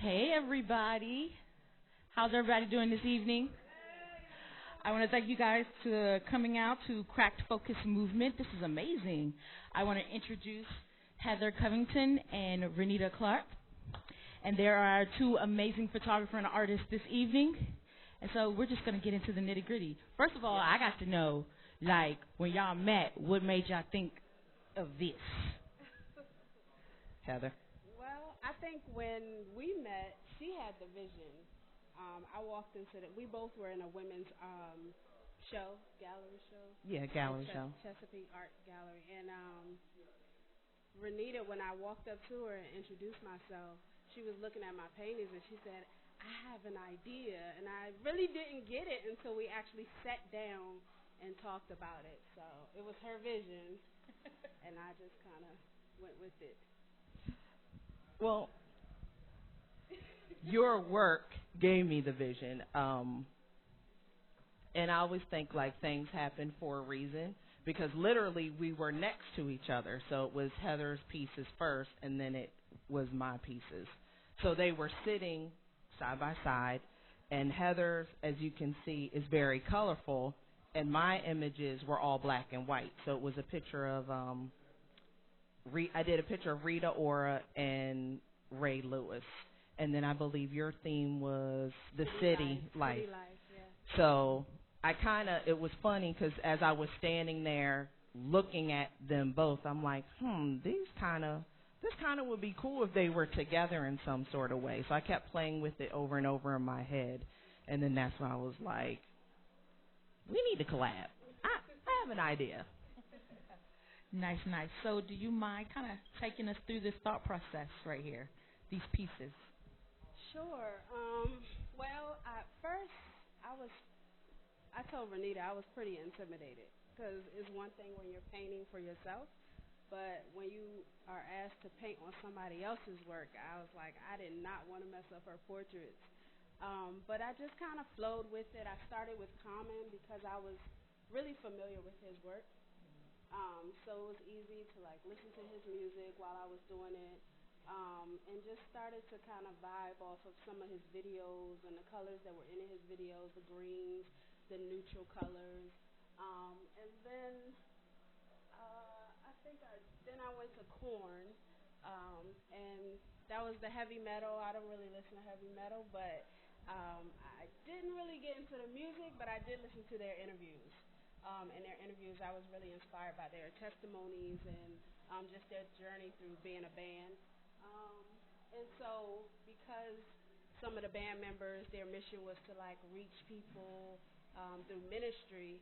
Hey, everybody. How's everybody doing this evening? I want to thank you guys for coming out to Krāk'd Focus Movement. This is amazing. I want to introduce Heather Covington and Renita Clarke. And there are two amazing photographers and artists this evening. And so we're just going to get into the nitty gritty. First of all, I got to know, like, when y'all met, what made y'all think of this? Heather. Well, I think when we met, she had the vision. I walked into we both were in a women's gallery show. Yeah, gallery show. Chesapeake Art Gallery. And Renita, when I walked up to her and introduced myself, she was looking at my paintings and she said, I have an idea. And I really didn't get it until we actually sat down and talked about it. So it was her vision, and I just kind of went with it. Well, your work gave me the vision. And I always think, like, things happen for a reason, because literally we were next to each other. So it was Heather's pieces first, and then it was my pieces. So they were sitting side by side, and Heather's, as you can see, is very colorful, and my images were all black and white. So it was a picture of I did a picture of Rita Ora and Ray Lewis. And then I believe your theme was the city life. City life, yeah. So it was funny because as I was standing there looking at them both, I'm like, this kind of would be cool if they were together in some sort of way. So I kept playing with it over and over in my head. And then that's when I was like, we need to collab. I have an idea. Nice, nice. So do you mind kind of taking us through this thought process right here, these pieces? Sure. Well, at first, I told Renita I was pretty intimidated, because it's one thing when you're painting for yourself, but when you are asked to paint on somebody else's work, I was like, I did not want to mess up her portraits. But I just kind of flowed with it. I started with Common because I was really familiar with his work. So it was easy to listen to his music while I was doing it, and just started to kind of vibe off of some of his videos and the colors that were in his videos, the greens, the neutral colors, and then I went to Korn, and that was the heavy metal. I don't really listen to heavy metal, but I didn't really get into the music, but I did listen to their interviews. In their interviews, I was really inspired by their testimonies and just their journey through being a band. And so, because some of the band members, their mission was to reach people through ministry,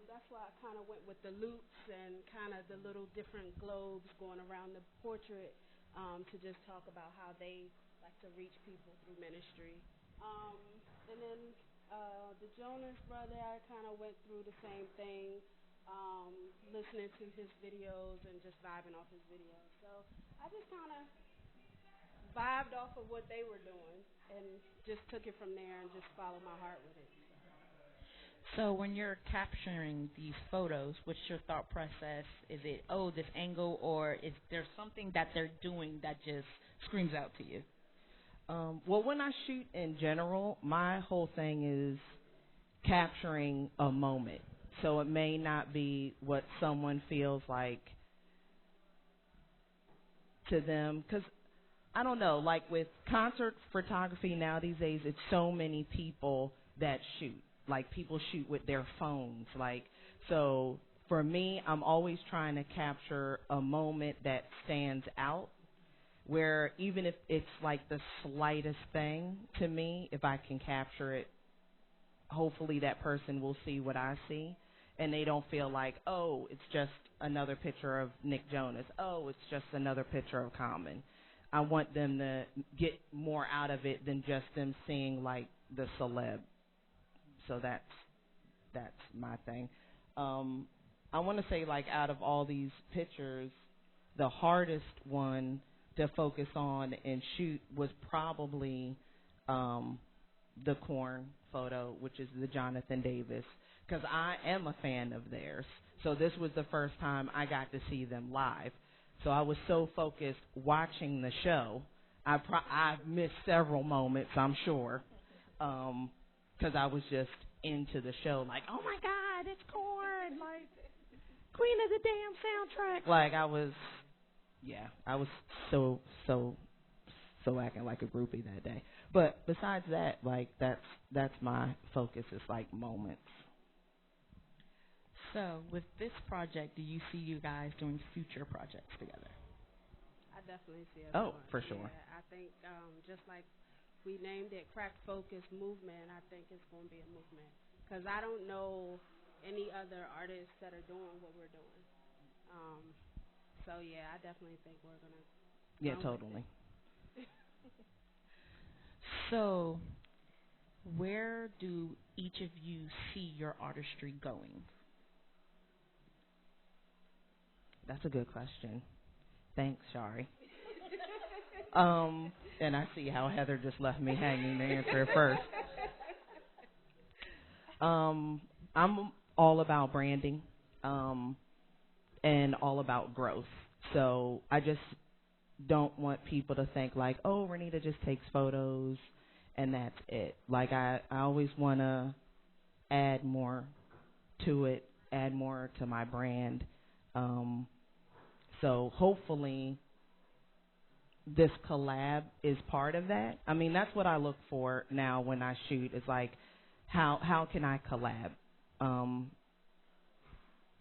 that's why I kind of went with the loops and kind of the little different globes going around the portrait to just talk about how they like to reach people through ministry. And then the Jonas brother, I kind of went through the same thing, listening to his videos and just vibing off his videos. So I just kind of vibed off of what they were doing and just took it from there and just followed my heart with it. So when you're capturing these photos, what's your thought process? Is it, this angle, or is there something that they're doing that just screams out to you? Well, when I shoot in general, my whole thing is capturing a moment. So it may not be what someone feels like to them. Because, I don't know, with concert photography now these days, it's so many people that shoot. People shoot with their phones. So for me, I'm always trying to capture a moment that stands out, where even if it's the slightest thing to me, if I can capture it, hopefully that person will see what I see, and they don't feel like, it's just another picture of Nick Jonas. It's just another picture of Common. I want them to get more out of it than just them seeing the celeb. So that's my thing. I want to say out of all these pictures, the hardest one to focus on and shoot was probably the Korn photo, which is the Jonathan Davis, because I am a fan of theirs. So this was the first time I got to see them live. So I was so focused watching the show, I've missed several moments, I'm sure, because I was just into the show, like, oh my God, it's Korn, like Queen of the damn soundtrack. Like I was so acting like a groupie that day. But besides that, like that's my focus is like moments. So, with this project, do you see you guys doing future projects together? I definitely see it. Oh, for sure. Yeah, I think just like we named it Krāk'd Focus Movement, I think it's going to be a movement. Because I don't know any other artists that are doing what we're doing. So, yeah, I definitely think we're going to. Yeah, totally. So, where do each of you see your artistry going? That's a good question. Thanks, Shari. And I see how Heather just left me hanging to answer it first. I'm all about branding, and all about growth. So I just don't want people to think like, oh, Renita just takes photos and that's it. Like I always want to add more to it, add more to my brand. So hopefully this collab is part of that. I mean, that's what I look for now when I shoot is like, how can I collab?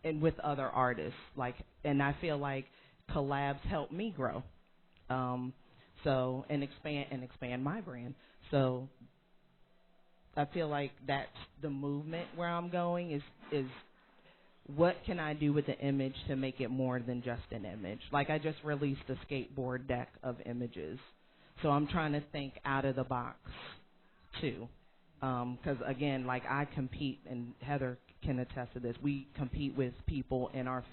And with other artists, like, and I feel like collabs help me grow. So and expand my brand. So I feel like that's the movement where I'm going is what can I do with the image to make it more than just an image? Like I just released a skateboard deck of images. So I'm trying to think out of the box too. Because again, like I compete, and Heather can attest to this, we compete with people in our,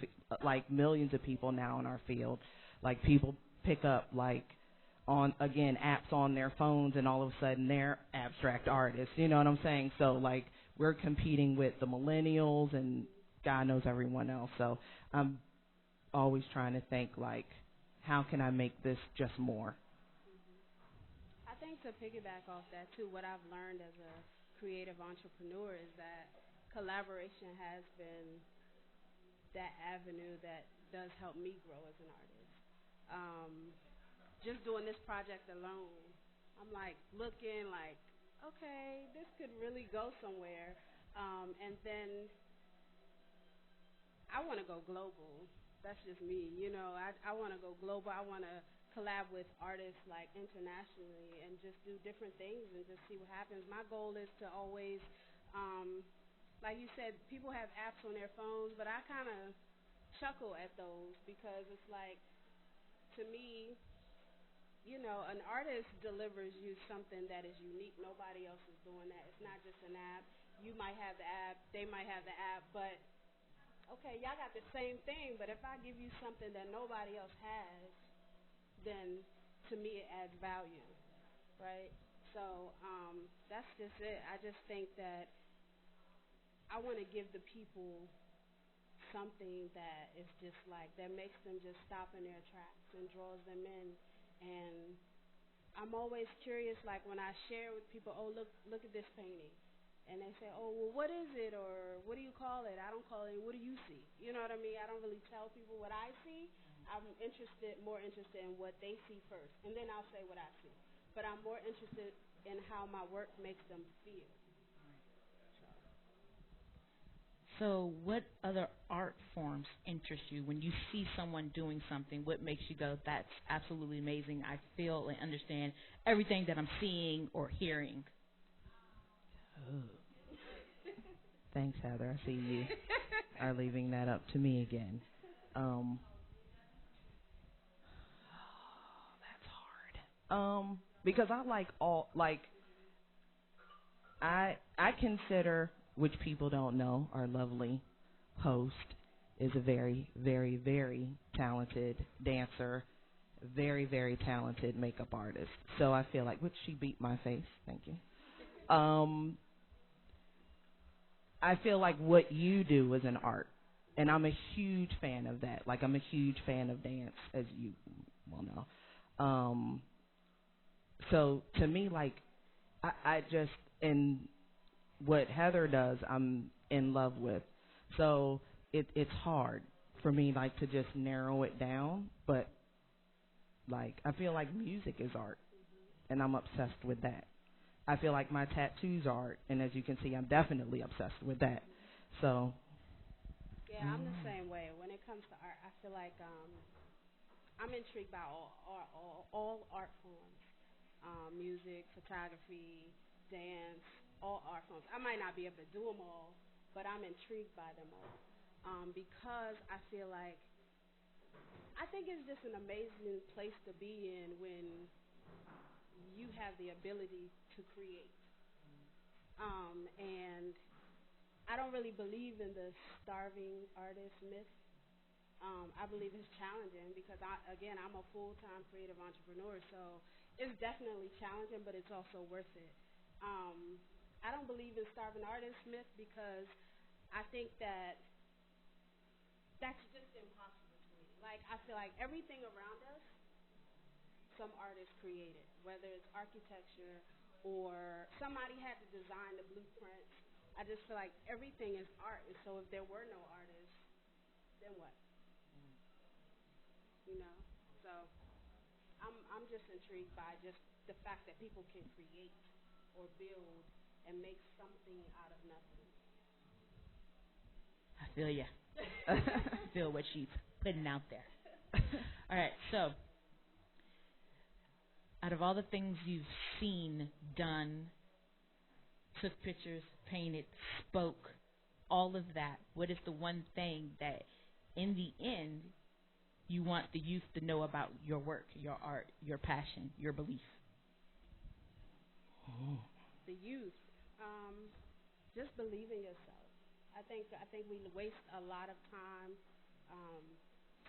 like millions of people now in our field. Like people pick up like on, again, apps on their phones and all of a sudden they're abstract artists. You know what I'm saying? So like we're competing with the millennials and God knows everyone else. So I'm always trying to think like, how can I make this just more? I think to piggyback off that too, what I've learned as a creative entrepreneur is that collaboration has been that avenue that does help me grow as an artist. Just doing this project alone, I'm like looking like, okay, this could really go somewhere. And then I want to go global. That's just me, you know. I want to go global. I want to collab with artists like internationally and just do different things and just see what happens. My goal is to always, like you said, people have apps on their phones, but I kind of chuckle at those because it's like, to me, you know, an artist delivers you something that is unique. Nobody else is doing that. It's not just an app. You might have the app, they might have the app, but okay, y'all got the same thing, but if I give you something that nobody else has, then to me it adds value, right? So that's just it. I just think that I want to give the people something that is just like, that makes them just stop in their tracks and draws them in. And I'm always curious, like when I share with people, oh, look at this painting. And they say, oh, well, what is it, or what do you call it? I don't call it, what do you see? You know what I mean? I don't really tell people what I see. I'm more interested in what they see first, and then I'll say what I see. But I'm more interested in how my work makes them feel. So what other art forms interest you? When you see someone doing something, what makes you go, that's absolutely amazing, I feel and understand everything that I'm seeing or hearing? Thanks, Heather. I see you are leaving that up to me again. That's hard. Because I like all, like, I consider, which people don't know, our lovely host is a very, very, very talented dancer, very, very talented makeup artist. So I feel like, which she beat my face. Thank you. I feel like what you do is an art, and I'm a huge fan of that. Like, I'm a huge fan of dance, as you well know. So to me, like, I just, and what Heather does, I'm in love with. So it's hard for me, like, to just narrow it down. But, like, I feel like music is art, and I'm obsessed with that. I feel like my tattoos are art, and as you can see, I'm definitely obsessed with that. So. Yeah, I'm the same way. When it comes to art, I feel like I'm intrigued by all art forms. Music, photography, dance, all art forms. I might not be able to do them all, but I'm intrigued by them all because I feel like I think it's just an amazing place to be in when you have the ability to create. And I don't really believe in the starving artist myth. I believe it's challenging because, I'm a full-time creative entrepreneur, so it's definitely challenging, but it's also worth it. I don't believe in starving artist myth because I think that's just impossible to me. Like, I feel like everything around us, some artist created, whether it's architecture or somebody had to design the blueprints. I just feel like everything is art, and so if there were no artists, then what? You know? So I'm just intrigued by just the fact that people can create or build and make something out of nothing. I feel ya. I feel what she's putting out there. All right, so out of all the things you've seen, done, took pictures, painted, spoke, all of that, what is the one thing that in the end you want the youth to know about your work, your art, your passion, your belief? The youth, just believe in yourself. I think we waste a lot of time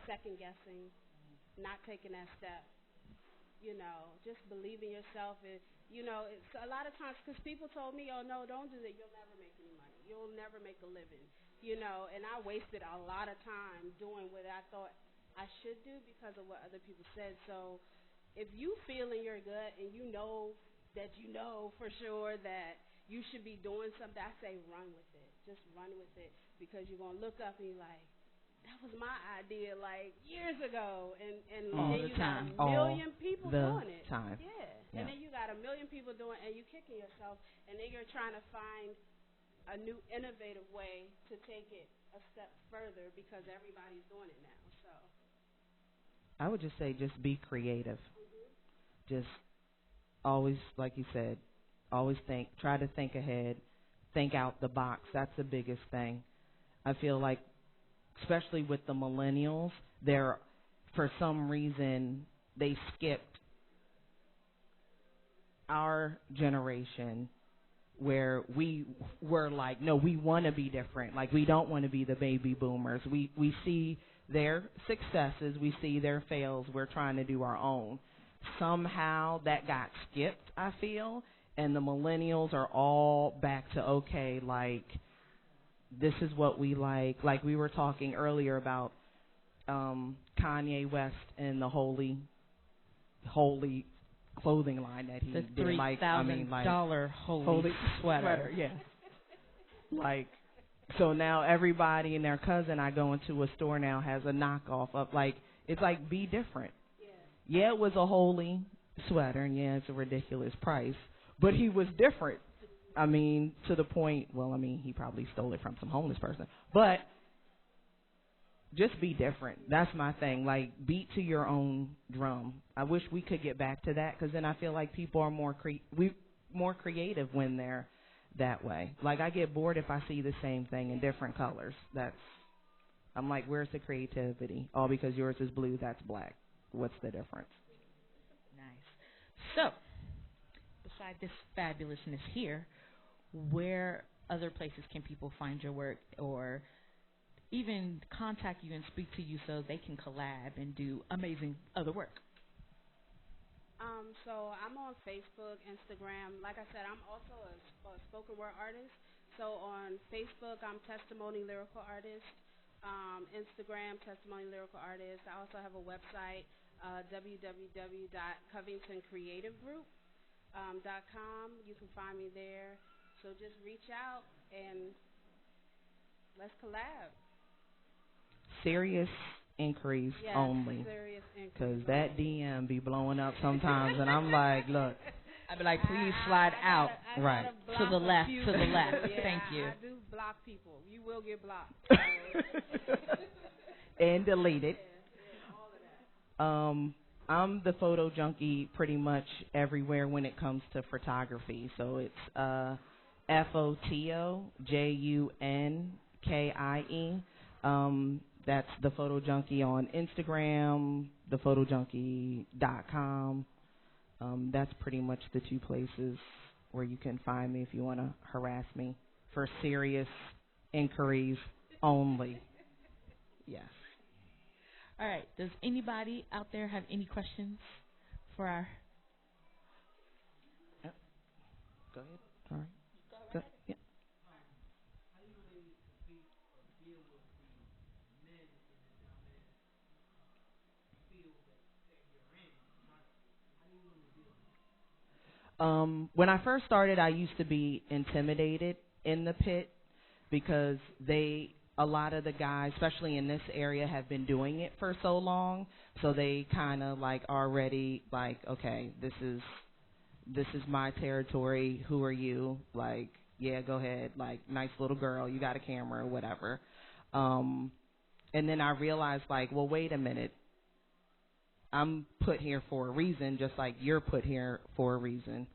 second guessing, not taking that step. You know, just believe in yourself. It's a lot of times because people told me, "Oh no, don't do that. You'll never make any money. You'll never make a living." You know, and I wasted a lot of time doing what I thought I should do because of what other people said. So, if you feel in your gut and you know that you know for sure that you should be doing something, I say run with it. Just run with it because you're gonna look up and you're like, that was my idea like years ago, and then you got a million people doing it. Yeah, and then you got a million people doing it, and you kicking yourself, and then you're trying to find a new innovative way to take it a step further because everybody's doing it now. So I would just say just be creative. Just always, like you said, always try to think ahead, think out the box. That's the biggest thing. I feel like, especially with the millennials, for some reason, they skipped our generation where we were like, no, we want to be different. Like, we don't want to be the baby boomers. We see their successes. We see their fails. We're trying to do our own. Somehow that got skipped, I feel, and the millennials are all back to, okay, like, this is what we like. Like we were talking earlier about Kanye West and the holy clothing line that he the did. $3,000 holy sweater. Yeah. Like, so now everybody and their cousin I go into a store now has a knockoff of, like, it's like, be different. Yeah, it was a holy sweater, and yeah, it's a ridiculous price, but he was different. I mean, to the point, well, I mean, he probably stole it from some homeless person, but just be different. That's my thing. Like, beat to your own drum. I wish we could get back to that, because then I feel like people are more creative when they're that way. Like, I get bored if I see the same thing in different colors. I'm like, where's the creativity? All because yours is blue, that's black. What's the difference? Nice. So, beside this fabulousness here, where other places can people find your work or even contact you and speak to you so they can collab and do amazing other work? So I'm on Facebook, Instagram. Like I said, I'm also a spoken word artist. So on Facebook, I'm Testimony Lyrical Artist. Instagram, Testimony Lyrical Artist. I also have a website, www.covingtoncreativegroup. .com. You can find me there. So just reach out and let's collab. Serious inquiries Yes, only. serious inquiries. Because that DM be blowing up sometimes, and I'm like, look. I'd be like, please slide out. Right. To the left, to the left. Yeah, Thank you. I do block people. You will get blocked. And deleted. Yeah, all of that. I'm the photo junkie pretty much everywhere when it comes to photography. So it's FOTOJUNKIE. That's the photo junkie on Instagram, thephotojunkie.com. That's pretty much the two places where you can find me if you want to harass me for serious inquiries only. Yes. All right. Does anybody out there have any questions for our? Yep. Go ahead. All right. Go. Yeah. When I first started, I used to be intimidated in the pit because a lot of the guys, especially in this area, have been doing it for so long. So they kind of like already like, okay, this is my territory. Who are you? Like, yeah, go ahead. Like, nice little girl. You got a camera or whatever. And then I realized like, well, wait a minute. I'm put here for a reason, just like you're put here for a reason.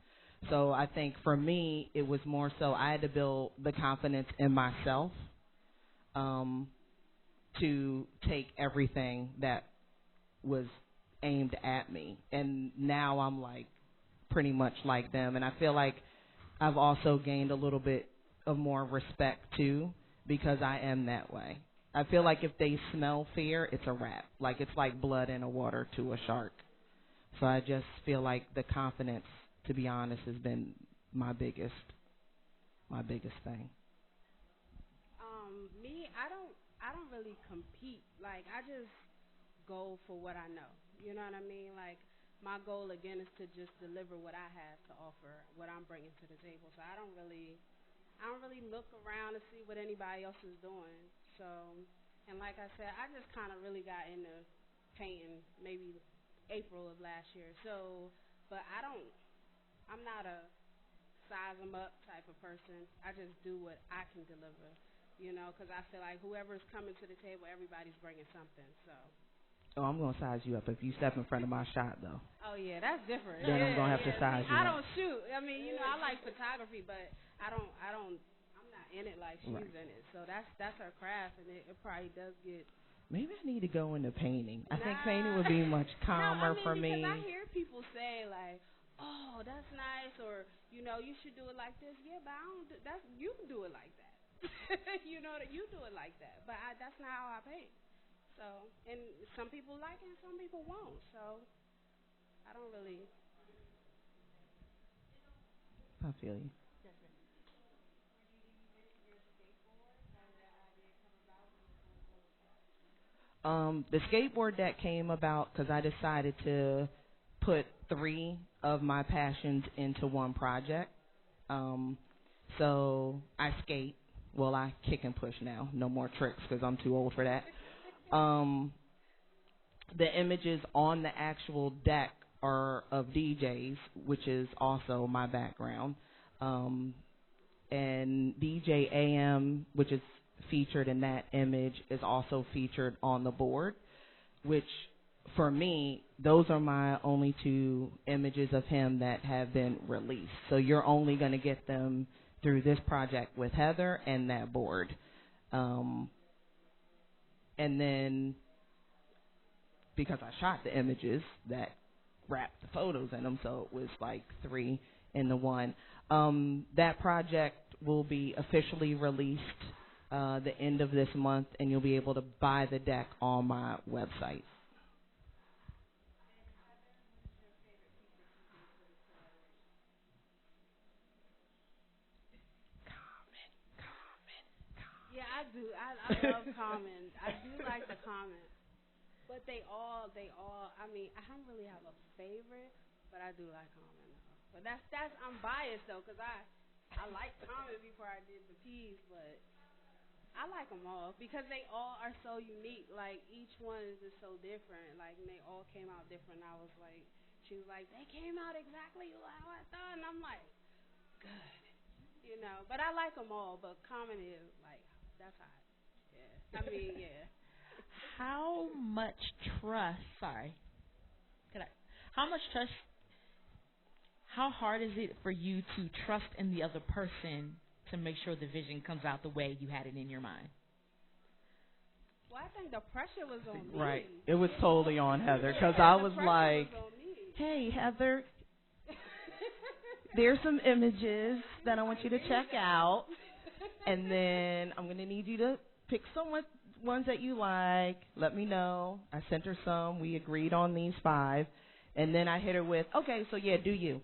So I think for me, it was more so I had to build the confidence in myself to take everything that was aimed at me. And now I'm like pretty much like them. And I feel like I've also gained a little bit of more respect too because I am that way. I feel like if they smell fear, it's a wrap. Like it's like blood in the water to a shark. So I just feel like the confidence, to be honest, has been my biggest thing. Me, I don't really compete. Like I just go for what I know. You know what I mean? Like my goal again is to just deliver what I have to offer, what I'm bringing to the table. So I don't really look around to see what anybody else is doing. So, and like I said, I just kind of really got into painting maybe April of last year. So, but I'm not a size 'em up type of person. I just do what I can deliver, you know, because I feel like whoever's coming to the table, everybody's bringing something. So. Oh, I'm going to size you up if you step in front of my shot, though. Oh, yeah, that's different. Then I'm going to have to size you I up. don't shoot. I mean, you know, I like photography, but I'm not in it like she's in it. So that's her craft, and it probably does get. Maybe I need to go into painting. I think painting would be much calmer for me. Because I hear people say, like, oh, that's nice, or, you know, you should do it like this. Yeah, but you can do it like that. You know, that you do it like that. But that's not how I paint. So, and some people like it and some people won't. So, I don't really. I feel you. The skateboard that came about because I decided to put 3 of my passions into one project. So I skate. Well, I kick and push now. No more tricks because I'm too old for that. The images on the actual deck are of DJs, which is also my background. And DJ AM, which is featured in that image, is also featured on the board, which for me, those are my only 2 images of him that have been released. So you're only going to get them through this project with Heather and that board. And then because I shot the images that wrapped the photos in them, so it was like 3 in the one. That project will be officially released the end of this month, and you'll be able to buy the deck on my website. Yeah, I do. I love comments. I do like the comments. But they all, I mean, I don't really have a favorite, but I do like comments. But that's I'm biased though, 'cause I liked Common before I did the P's, but I like them all because they all are so unique. Like each one is just so different. Like and they all came out different. I was like, she was like, they came out exactly how I thought, and I'm like, good, you know. But I like them all. But Common is like that's hot. Yeah, I mean yeah. How much trust? Sorry, could I? How much trust? How hard is it for you to trust in the other person to make sure the vision comes out the way you had it in your mind? Well, I think the pressure was on me. Right. It was totally on Heather because I was like, was on me. hey, Heather, there's some images that I want you to check out. And then I'm going to need you to pick some ones that you like. Let me know. I sent her some. We agreed on these 5. And then I hit her with, okay, so yeah, do you.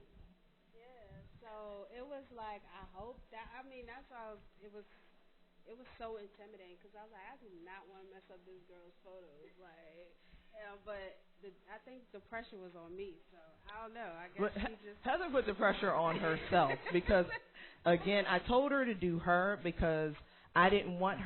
So it was like I hope that I mean that's why it was so intimidating because I was like I do not want to mess up this girl's photos like but I think the pressure was on me so I don't know I guess she just Heather put the pressure on herself because again I told her to do her because I didn't want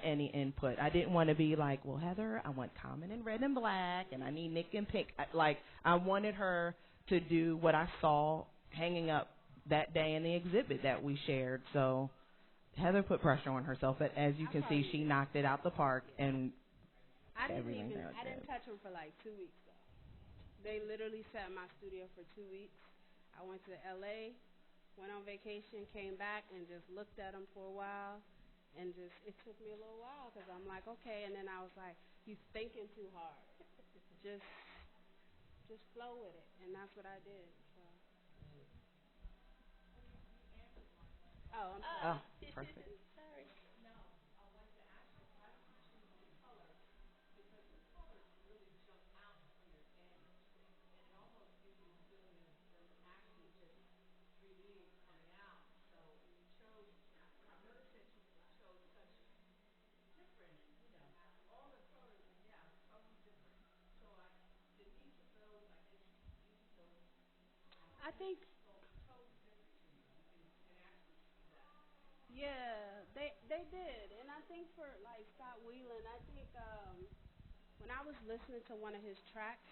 any input. I didn't want to be like, well, Heather, I want Common in red and black and I need Nick in pink. I wanted her to do what I saw hanging up that day in the exhibit that we shared. So Heather put pressure on herself, but as you can see, she knocked it out the park and everything. I didn't touch them for like 2 weeks though. They literally sat in my studio for 2 weeks. I went to LA, went on vacation, came back and just looked at them for a while, and just it took me a little while because I'm like okay, and then I was like, you thinking too hard. just flow with it, and that's what I did. So. Oh, I'm sorry. Oh, perfect. Sorry. I think yeah, they did, and I think for like Scott Weiland, I think when I was listening to one of his tracks,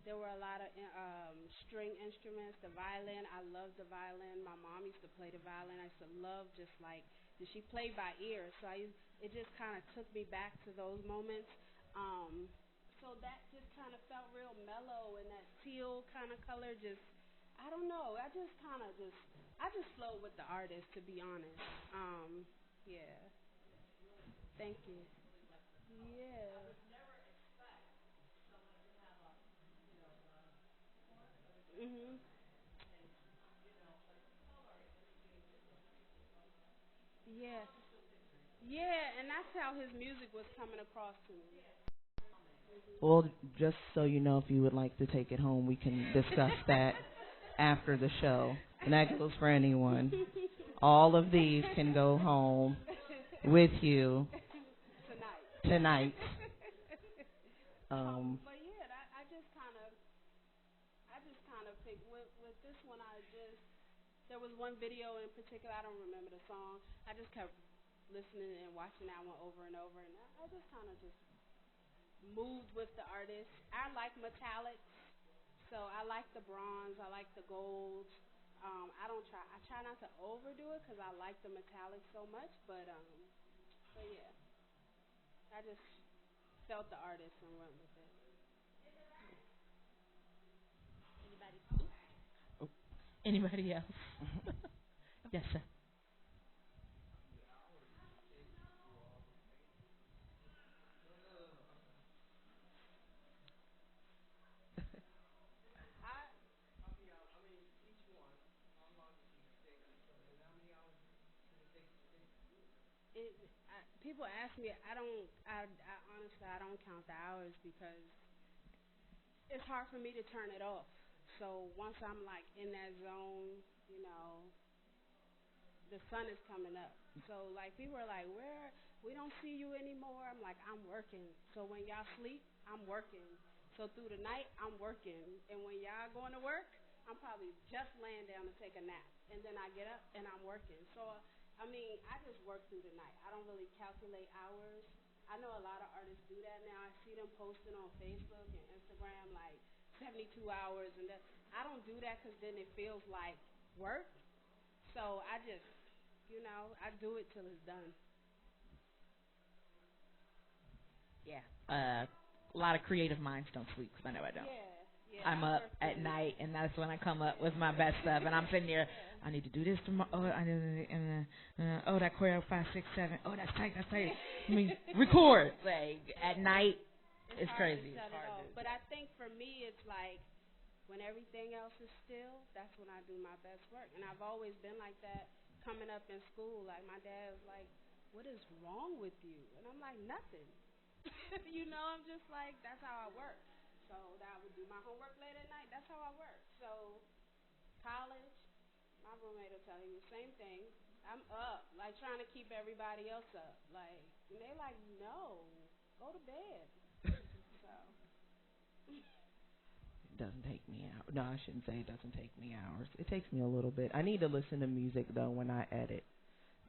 there were a lot of string instruments, the violin. I love the violin. My mom used to play the violin. I used to love just like she played by ear, so it just kind of took me back to those moments. So that just kind of felt real mellow, and that teal kind of color just I don't know. I just flow with the artist, to be honest. Yeah. Thank you. Yeah. Mhm. Yeah. Yeah, and that's how his music was coming across to me. Well, just so you know, if you would like to take it home, we can discuss that after the show. And that goes for anyone. All of these can go home with you tonight. But yeah, I just kind of picked with this one. There was one video in particular. I don't remember the song. I just kept listening and watching that one over and over, and I just kind of just moved with the artist. I like metallics, so I like the bronze. I like the gold. I try not to overdo it because I like the metallics so much, but yeah, I just felt the artist and went with it. Anybody else? Yes, sir. People ask me, I honestly, I don't count the hours because it's hard for me to turn it off. So once I'm like in that zone, you know, the sun is coming up. So like people are like, where we don't see you anymore. I'm like, I'm working. So when y'all sleep, I'm working. So through the night, I'm working. And when y'all going to work, I'm probably just laying down to take a nap, and then I get up and I'm working. So, I mean, I just work through the night. I don't really calculate hours. I know a lot of artists do that now. I see them posting on Facebook and Instagram like 72 hours, and that. I don't do that because then it feels like work. So I just, I do it till it's done. Yeah. A lot of creative minds don't sleep because I know I don't. Yeah. I'm up at night, and that's when I come up with my best stuff. And I'm sitting there, I need to do this tomorrow. Oh, that choreo 5, 6, 7. Oh, that's tight. I mean, record. Like, at night, it's crazy. It's hard to. But I think for me, it's like when everything else is still, that's when I do my best work. And I've always been like that coming up in school. Like, my dad was like, what is wrong with you? And I'm like, nothing. I'm just like, that's how I work. So that I would do my homework late at night. That's how I work. So college, my roommate will tell you the same thing. I'm up, like trying to keep everybody else up. Like, and they like, no, go to bed. So. It doesn't take me out. No, I shouldn't say it doesn't take me hours. It takes me a little bit. I need to listen to music, though, when I edit.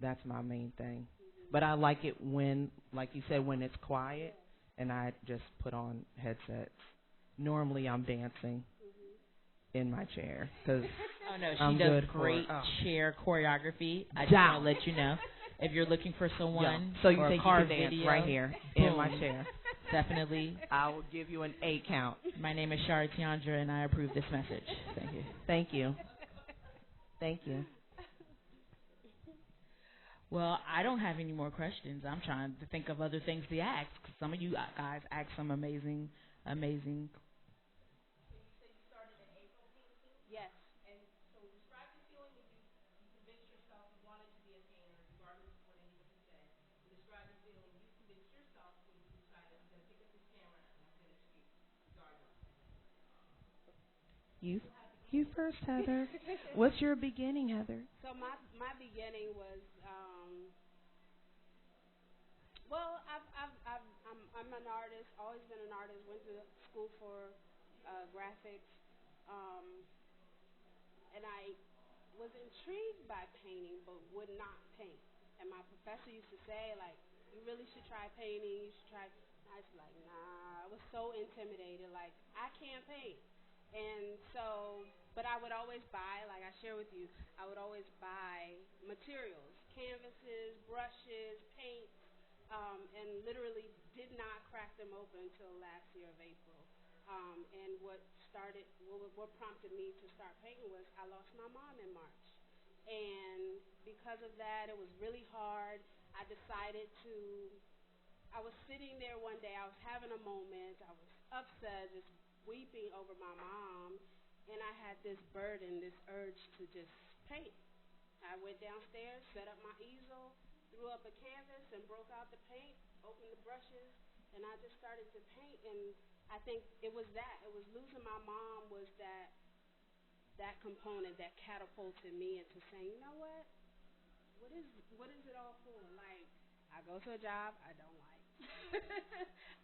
That's my main thing. But I like it when, like you said, when it's quiet, and I just put on headsets. Normally, I'm dancing in my chair because she does great chair choreography. I just want to let you know if you're looking for someone so you or think a car you can video dance right here in my chair. Definitely. I will give you an 8 count. My name is Shari Tiandra, and I approve this message. Thank you. Thank you. Thank you. Well, I don't have any more questions. I'm trying to think of other things to ask. Some of you guys asked some amazing. Yes. And so describe the feeling when you convinced yourself you wanted to be a painter, regardless of what anybody said. And describe the feeling you convinced yourself when you decided I'm going to pick up this camera and I'm going to shoot, regardless. You first, Heather. What's your beginning, Heather? So my beginning was I'm an artist. Always been an artist. Went to school for graphics, and I was intrigued by painting, but would not paint. And my professor used to say, like, you really should try painting. You should try. And I was like, nah. I was so intimidated. Like, I can't paint. And so, but I would always buy, like I share with you, I would always buy materials, canvases, brushes, paints, and literally did not crack them open until last year of April. And what prompted me to start painting was I lost my mom in March. And because of that, it was really hard. I was sitting there one day, I was having a moment, I was upset, just weeping over my mom, and I had this burden, this urge to just paint. I went downstairs, set up my easel, threw up a canvas, and broke out the paint, opened the brushes, and I just started to paint. And I think it was that. It was losing my mom was that component that catapulted me into saying, you know what? What is it all for? Like, I go to a job I don't like.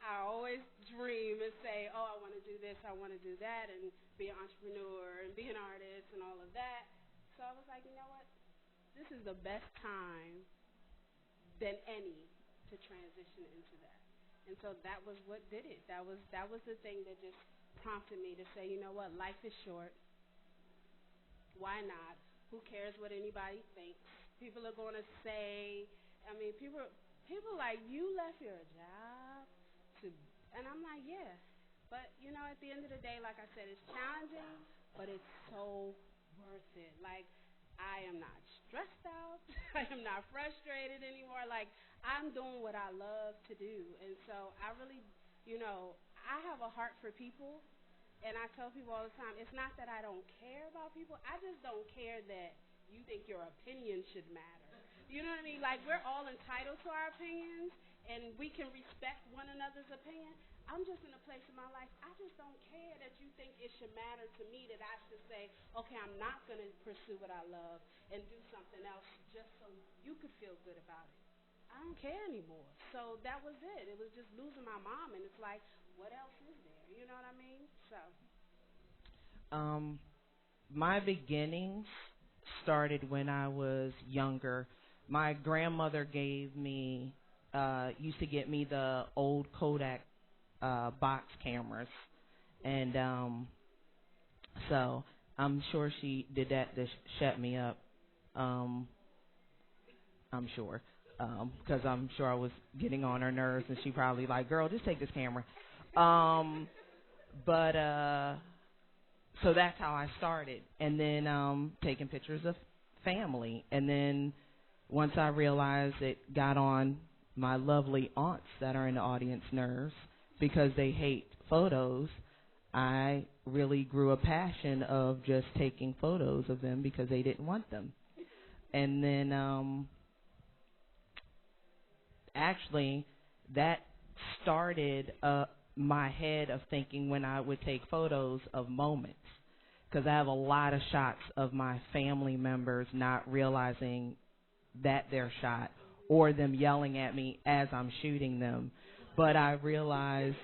I always dream and say, oh, I want to do this, I want to do that, and be an entrepreneur and be an artist and all of that. So I was like, you know what? This is the best time than any to transition into that. And so that was what did it. That was the thing that just prompted me to say, you know what? Life is short. Why not? Who cares what anybody thinks? People are going to say, I mean, people like, you left your job and I'm like, yeah. But, at the end of the day, like I said, it's challenging, but it's so worth it. Like, I am not stressed out. I am not frustrated anymore. Like, I'm doing what I love to do. And so I really, I have a heart for people. And I tell people all the time, it's not that I don't care about people. I just don't care that you think your opinion should matter. You know what I mean? Like, we're all entitled to our opinions, and we can respect one another's opinion. I'm just in a place in my life, I just don't care that you think it should matter to me, that I should say, okay, I'm not going to pursue what I love and do something else just so you could feel good about it. I don't care anymore. So that was it. It was just losing my mom, and it's like, what else is there? You know what I mean? So. my beginnings started when I was younger. My grandmother used to get me the old Kodak box cameras, and so I'm sure she did that to shut me up. I'm sure, because I'm sure I was getting on her nerves, and she probably like, "Girl, just take this camera." But so that's how I started, and then taking pictures of family, and then once I realized it got on my lovely aunts that are in the audience nerves because they hate photos, I really grew a passion of just taking photos of them because they didn't want them. And then actually that started my head of thinking when I would take photos of moments, because I have a lot of shots of my family members not realizing that they're shot or them yelling at me as I'm shooting them. But I realized,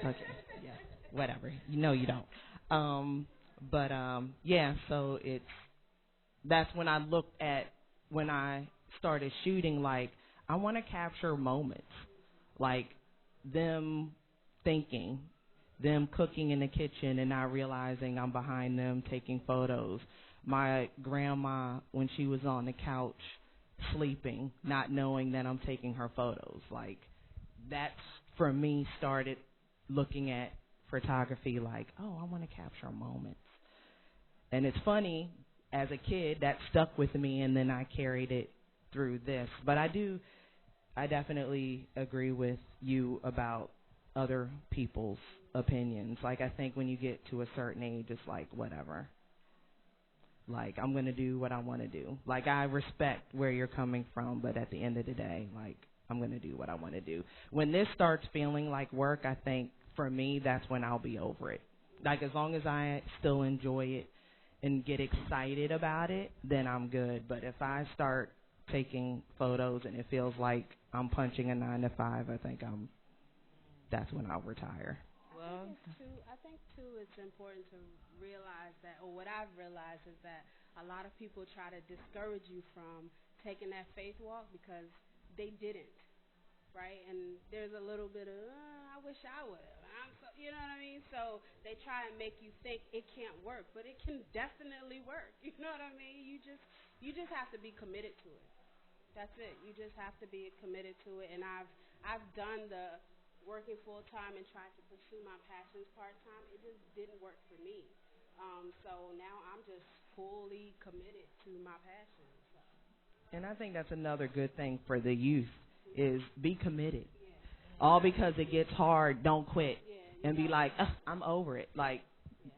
okay, yeah, whatever. You know you don't. Yeah, so that's when I looked at, when I started shooting, like, I want to capture moments, like them thinking, them cooking in the kitchen and not realizing I'm behind them taking photos. My grandma, when she was on the couch sleeping, not knowing that I'm taking her photos. Like, that's, for me, started looking at photography like, oh, I want to capture moments. And it's funny, as a kid, that stuck with me, and then I carried it through this. But I definitely agree with you about other people's opinions. Like, I think when you get to a certain age, it's like, whatever. Like, I'm going to do what I want to do. Like, I respect where you're coming from, but at the end of the day, like, I'm going to do what I want to do. When this starts feeling like work, I think, for me, that's when I'll be over it. Like, as long as I still enjoy it and get excited about it, then I'm good. But if I start taking photos and it feels like I'm punching a 9 to 5, I think that's when I'll retire. Well, I think too it's important to realize that, or what I've realized is that a lot of people try to discourage you from taking that faith walk because they didn't, right? And there's a little bit of, I wish I would have. You know what I mean? So they try and make you think it can't work, but it can definitely work. You know what I mean? You just have to be committed to it. That's it. You just have to be committed to it. And I've done the working full time and tried to pursue my passions part time. It just didn't work for me. So now I'm just fully committed to my passion. So. And I think that's another good thing for the youth is be committed. Yeah. All because it gets hard, don't quit. Yeah, and be like, I'm over it. Like,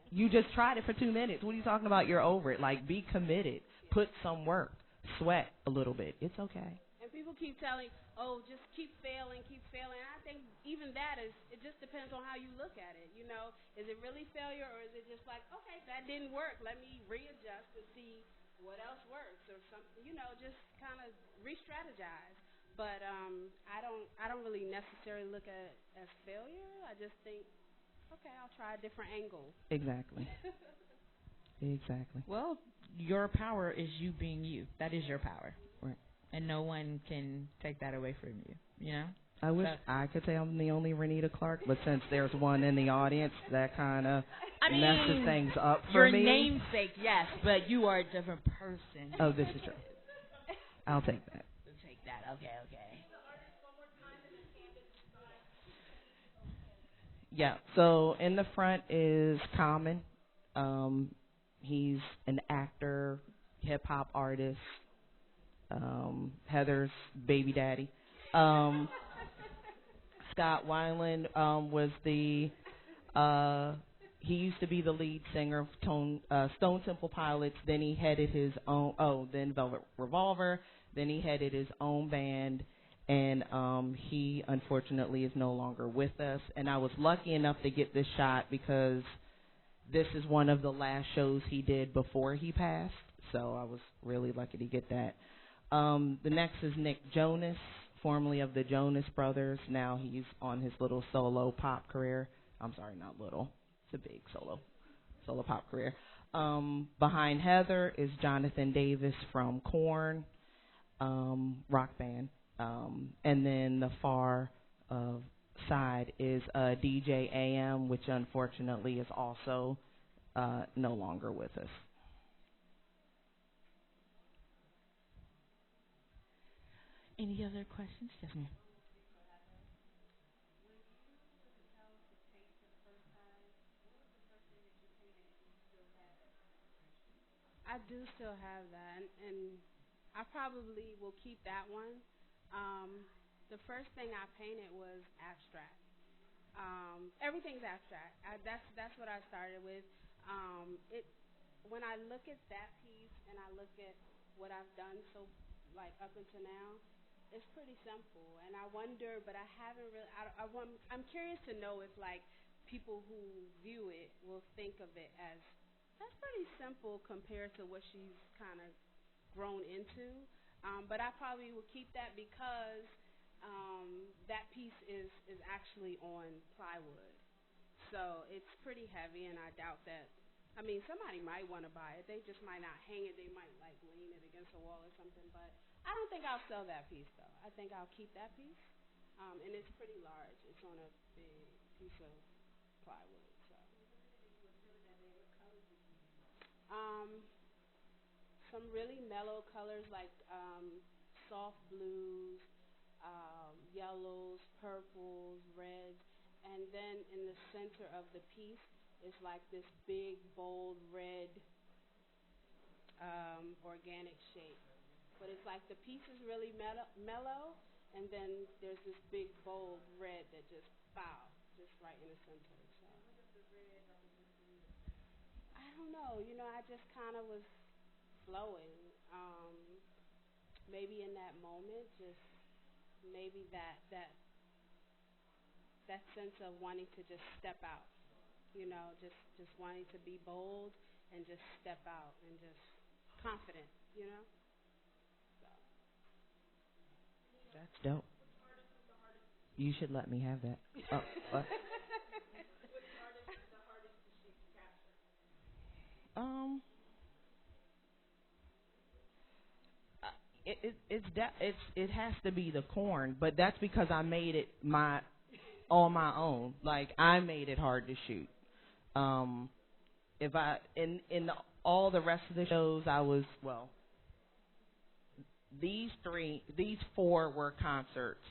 you just tried it for 2 minutes. What are you talking about? You're over it. Like, be committed. Put some work. Sweat a little bit. It's okay. And people keep telling, oh, just keep failing, keep failing. And I think even that it just depends on how you look at it. You know, is it really failure, or is it just like, okay, that didn't work. Let me readjust to see what else works, or something. You know, just kind of re-strategize. But I don't really necessarily look at it as failure. I just think, okay, I'll try a different angle. Exactly. Exactly. Well, your power is you being you. That is your power. Right. And no one can take that away from you, you know? I wish I could say I'm the only Renita Clarke, but since there's one in the audience, that kind of messes things up for me. Your namesake, yes, but you are a different person. Oh, this is true. I'll take that. Take that. Okay. Yeah, so in the front is Common. He's an actor, hip-hop artist, Heather's baby daddy. Scott Weiland was he used to be the lead singer of Stone Temple Pilots. Then he headed his own, then Velvet Revolver. Then he headed his own band, and he unfortunately is no longer with us. And I was lucky enough to get this shot because this is one of the last shows he did before he passed, so I was really lucky to get that. The next is Nick Jonas, formerly of the Jonas Brothers. Now he's on his little solo pop career. I'm sorry, not little. It's a big solo pop career. Behind Heather is Jonathan Davis from Korn, rock band. And then the far side is DJ AM, which unfortunately is also no longer with us. Any other questions? Yes, ma'am. I do still have that, and I probably will keep that one. The first thing I painted was abstract. Everything's abstract. That's what I started with. It when I look at that piece and I look at what I've done so like up until now, it's pretty simple. And I wonder, but I haven't really. I'm curious to know if like people who view it will think of it as that's pretty simple compared to what she's kind of grown into. But I probably will keep that because that piece is actually on plywood. So it's pretty heavy, and I doubt that. I mean, somebody might want to buy it. They just might not hang it. They might, like, lean it against a wall or something. But I don't think I'll sell that piece, though. I think I'll keep that piece. And it's pretty large. It's on a big piece of plywood. Some really mellow colors like soft blues, yellows, purples, reds, and then in the center of the piece is like this big, bold red organic shape. But it's like the piece is really mellow, and then there's this big, bold red that just just right in the center. So. I don't know. I just kind of was flowing. Maybe in that moment, just maybe that sense of wanting to just step out. Just wanting to be bold and just step out and just confident. So. That's dope. You should let me have that. Oh, what? It has to be the corn, but that's because I made it on my own. Like I made it hard to shoot. If I in all the rest of the shows, I was these four were concerts.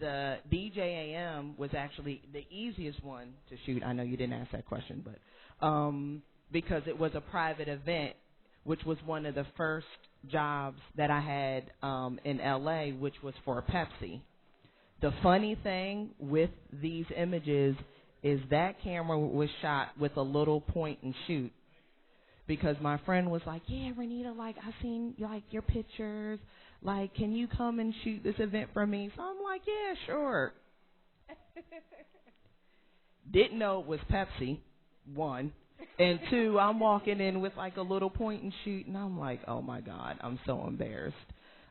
The DJ AM was actually the easiest one to shoot. I know you didn't ask that question, but because it was a private event, which was one of the first jobs that I had in LA, which was for Pepsi. The funny thing with these images is that camera was shot with a little point and shoot because my friend was like, yeah, Renita, like, I seen, like, your pictures. Like, can you come and shoot this event for me? So I'm like, yeah, sure. Didn't know it was Pepsi, one. And two, I'm walking in with, like, a little point and shoot, and I'm like, oh, my God, I'm so embarrassed.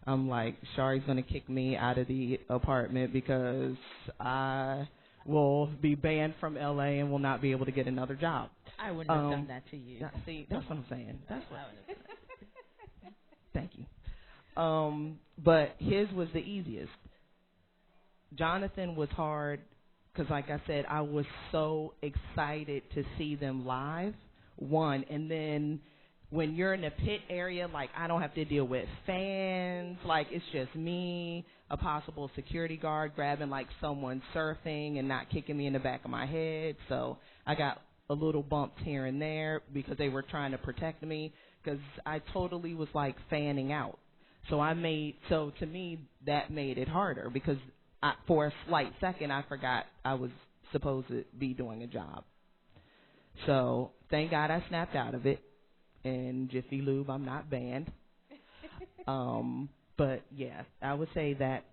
I'm like, Shari's going to kick me out of the apartment because I will be banned from L.A. and will not be able to get another job. I wouldn't have done that to you. See, that's what I'm saying. That's what. Thank you. But his was the easiest. Jonathan was hard because, like I said, I was so excited to see them live, one. And then when you're in the pit area, like, I don't have to deal with fans. Like, it's just me, a possible security guard grabbing, like, someone surfing and not kicking me in the back of my head. So I got a little bumps here and there because they were trying to protect me because I totally was, like, fanning out. So to me, that made it harder because for a slight second, I forgot I was supposed to be doing a job. So thank God I snapped out of it. And Jiffy Lube, I'm not banned. But yeah, I would say that's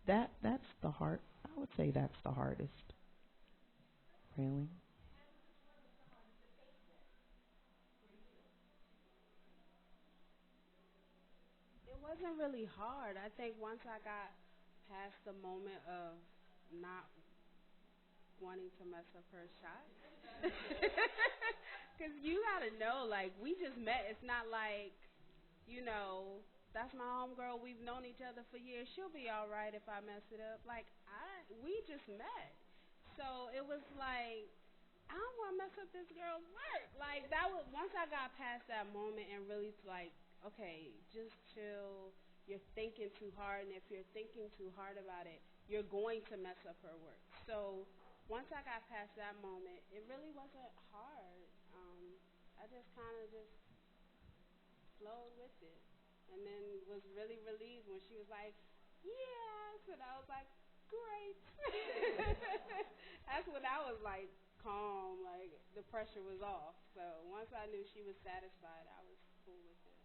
the hard. I would say that's the hardest. Really. It wasn't really hard. I think once I got past the moment of not wanting to mess up her shot, Because you got to know, like, we just met. It's not like, you know, that's my homegirl. We've known each other for years. She'll be all right if I mess it up. Like, we just met. So it was like, I don't want to mess up this girl's work. Like, that was, once I got past that moment and really, like, okay, just chill. You're thinking too hard, and if you're thinking too hard about it, you're going to mess up her work. So once I got past that moment, it really wasn't hard. I just kind of just flowed with it, and then was really relieved when she was like, yes, and I was like, great. That's when I was like calm, like the pressure was off. So once I knew she was satisfied, I was cool with it.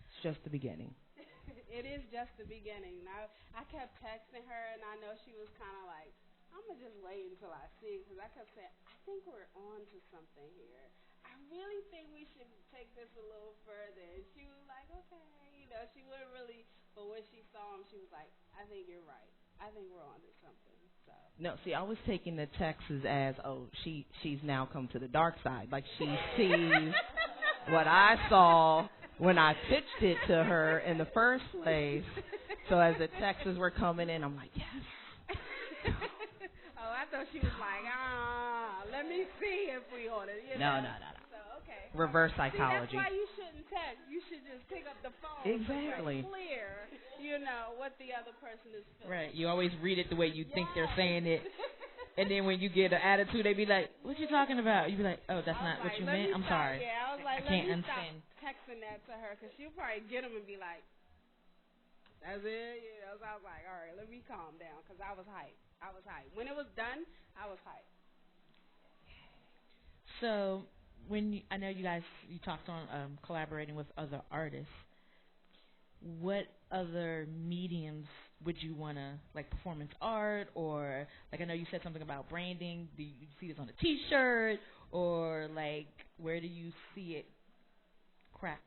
It's just the beginning. It is just the beginning. I kept texting her, and I know she was kind of like, I'm going to just wait until I see, because I kept saying, I think we're on to something here. I really think we should take this a little further. And she was like, okay. You know, she wouldn't really, but when she saw him, she was like, I think you're right. I think we're on to something. So. No, see, I was taking the texts as, oh, she's now come to the dark side. Like, she sees what I saw when I pitched it to her in the first place. So as the texts were coming in, I'm like, yes. Oh, I thought she was like, let me see if we on it. You know? No. So, okay. Reverse psychology. See, that's why you shouldn't text. You should just pick up the phone. Exactly. So clear, you know, what the other person is feeling. Right. You always read it the way you think they're saying it. And then when you get an attitude, they be like, what you talking about? You be like, oh, that's not what you meant? I'm sorry. Yeah, I was like, I can't let me understand. stop texting that to her, because she'll probably get them and be like, that's it? You know, so I was like, all right, let me calm down, because I was hyped. When it was done, I was hyped. So I know you guys, you talked on collaborating with other artists. What other mediums would you want to, like performance art, or like I know you said something about branding. Do you see this on a T-shirt, or like where do you see it? Krāk'd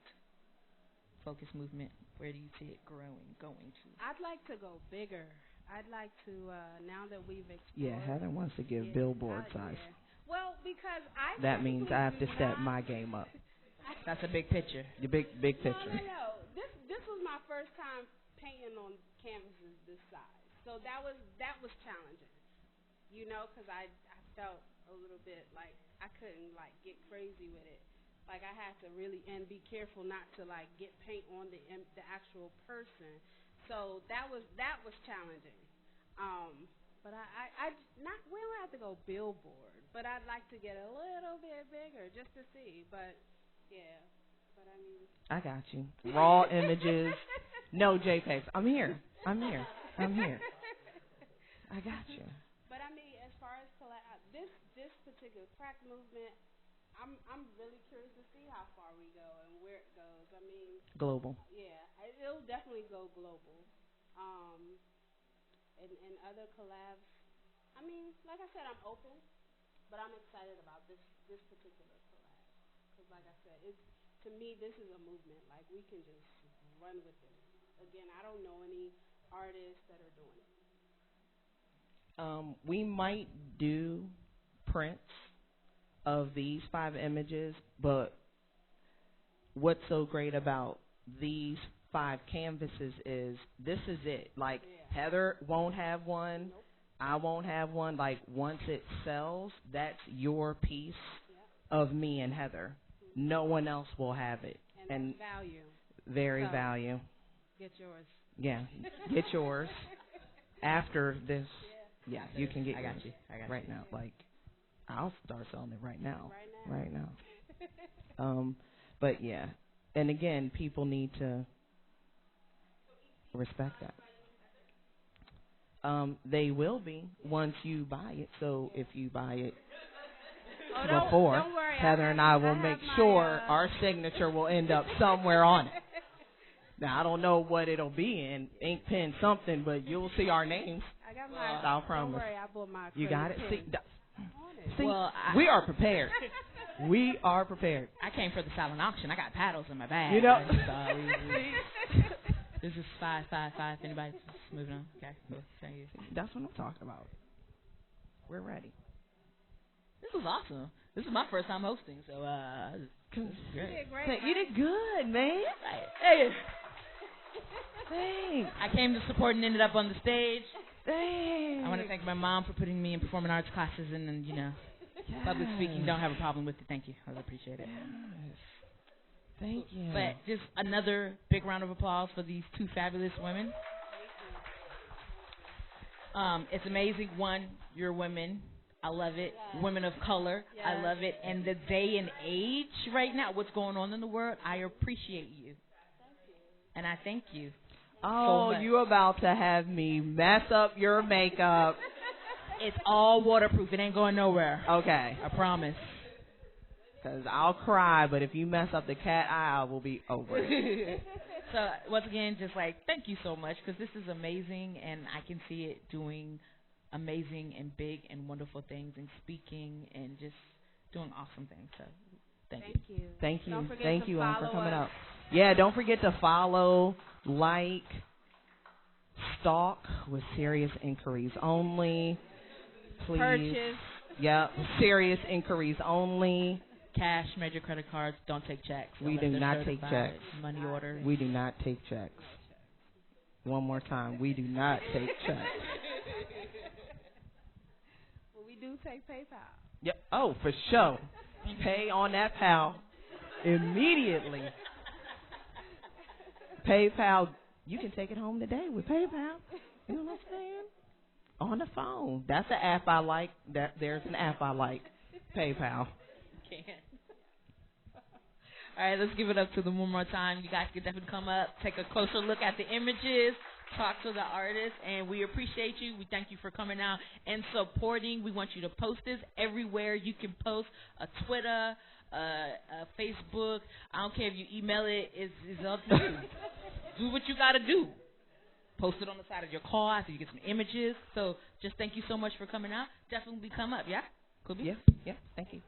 focus movement. Where do you see it going to? I'd like to go bigger. I'd like to now that we've explored. Yeah, Heather wants to give billboard size. Yeah. Well, because that means I have to step my game up. That's a big picture. The big picture. No. This was my first time painting on canvases this size, so that was challenging. You know, because I felt a little bit like I couldn't like get crazy with it. Like I had to really and be careful not to like get paint on the actual person. So that was challenging. But we don't have to go billboard, but I'd like to get a little bit bigger just to see. But yeah, but I mean, I got you. Raw images, no JPEGs. I'm here. I got you. But I mean, as far as this particular Krāk'd movement, I'm really curious to see how far we go and where it goes. I mean, global. Yeah, it'll definitely go global. And other collabs. I mean, like I said, I'm open, but I'm excited about this particular collab because, like I said, to me this is a movement. Like we can just run with it. Again, I don't know any artists that are doing it. We might do prints of these 5 images, but what's so great about these 5 canvases is this is it. Like Heather won't have one, I won't have one. Like once it sells, that's your piece of me and Heather. No one else will have it. And that's value. Very value. Get yours. Yeah, get yours. After this, you can get. I got you. Right now. Like I'll start selling it right now. But yeah, and again, people need to respect that. They will be once you buy it. So if you buy it before, don't worry, Heather and I will make sure our signature will end up somewhere on it. Now I don't know what it'll be in, ink pen something, but you'll see our names. I got my. I'll promise. Don't worry, I bought my. You got it. See, well, we are prepared. We are prepared. I came for the silent auction. I got paddles in my bag. You know. This is 555. Anybody? Just moving on. Okay. Cool. Thank you. That's what I'm talking about. We're ready. This was awesome. This is my first time hosting, so this is great. You did great. You did good, man. Hey, Thanks. I came to support and ended up on the stage. Thanks. I want to thank my mom for putting me in performing arts classes and public speaking. Don't have a problem with it. Thank you. I appreciate it. Yes. Thank you. But just another big round of applause for these two fabulous women. It's amazing. One, you're women. I love it. Yes. Women of color. Yes. I love it. And the day and age right now, what's going on in the world, I appreciate you. And I thank you. Oh, so you about to have me mess up your makeup. It's all waterproof. It ain't going nowhere. Okay. I promise. Because I'll cry, but if you mess up the cat eye, I will be over. So, once again, just thank you so much, because this is amazing, and I can see it doing amazing and big and wonderful things, and speaking and just doing awesome things. So, thank you. Thank you. Don't forget Thank to you follow for coming us. out. Yeah, don't forget to follow, like, stalk with serious inquiries only. Please. Purchase. Yep, serious inquiries only. Cash, major credit cards, don't take checks. We Unless do they're not take certified, checks. Money orders. We do not take checks. One more time. We do not take checks. Well, we do take PayPal. Yep. Oh, for sure. Pay on that pal immediately. PayPal, you can take it home today with PayPal. You know what I'm saying? On the phone. That's an app I like. There's an app I like. PayPal. All right, let's give it up to them one more time. You guys can definitely come up, take a closer look at the images, talk to the artists, and we appreciate you. We thank you for coming out and supporting. We want you to post this everywhere you can post, a Twitter, a Facebook. I don't care if you email it. It's up to you. Do what you got to do. Post it on the side of your car so you get some images. So just thank you so much for coming out. Definitely come up, yeah? Cool. Yeah, thank you.